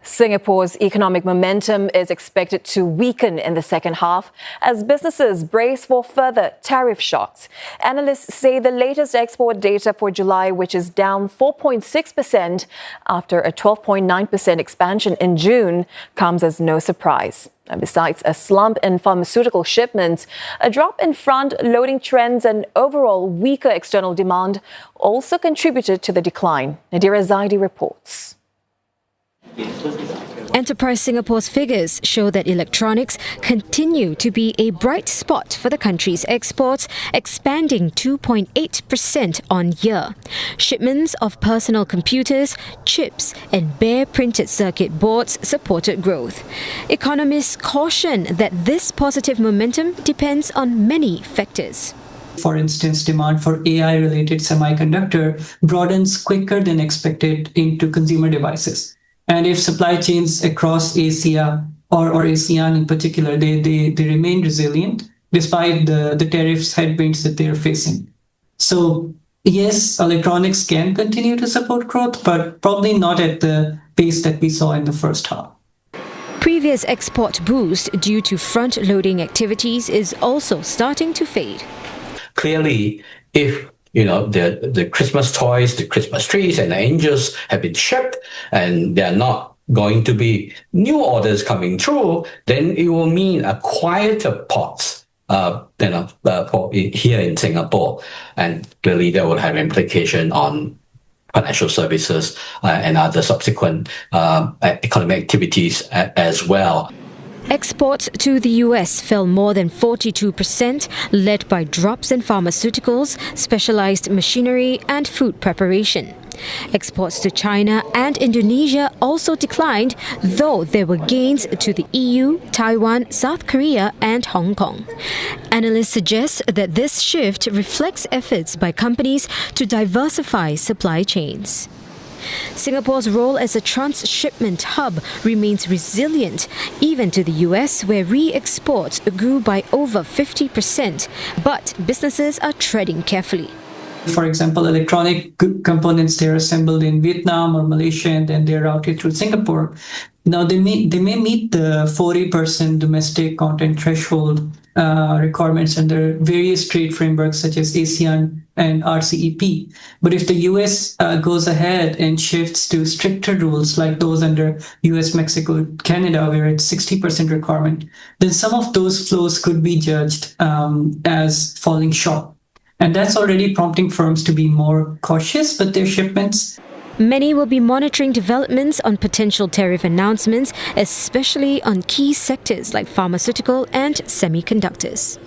Singapore's economic momentum is expected to weaken in the second half as businesses brace for further tariff shocks. Analysts say the latest export data for July, which is down 4.6% after a 12.9% expansion in June, comes as no surprise. And besides a slump in pharmaceutical shipments, a drop in front-loading trends and overall weaker external demand also contributed to the decline. Nadirah Zaidi reports. Enterprise Singapore's figures show that electronics continue to be a bright spot for the country's exports, expanding 2.8% on year. Shipments of personal computers, chips and bare printed circuit boards supported growth. Economists caution that this positive momentum depends on many factors. For instance, demand for AI-related semiconductor broadens quicker than expected into consumer devices. And if supply chains across Asia or ASEAN in particular, they remain resilient despite the tariffs headwinds that they're facing. So yes, electronics can continue to support growth, but probably not at the pace that we saw in the first half. Previous export boost due to front-loading activities is also starting to fade. Clearly, if the Christmas toys, the Christmas trees and the angels have been shipped and there are not going to be new orders coming through, then it will mean a quieter pause here in Singapore. And clearly that will have implication on financial services and other subsequent economic activities as well. Exports to the US fell more than 42%, led by drops in pharmaceuticals, specialized machinery and food preparation. Exports to China and Indonesia also declined, though there were gains to the EU, Taiwan, South Korea and Hong Kong. Analysts suggest that this shift reflects efforts by companies to diversify supply chains. Singapore's role as a transshipment hub remains resilient, even to the US, where re-exports grew by over 50%, but businesses are treading carefully. For example, electronic components, they're assembled in Vietnam or Malaysia and then they're routed through Singapore. Now, they may meet the 40% domestic content threshold requirements under various trade frameworks such as ASEAN and RCEP. But if the US goes ahead and shifts to stricter rules like those under US, Mexico, Canada, where it's 60% requirement, then some of those flows could be judged as falling short. And that's already prompting firms to be more cautious with their shipments. Many will be monitoring developments on potential tariff announcements, especially on key sectors like pharmaceutical and semiconductors.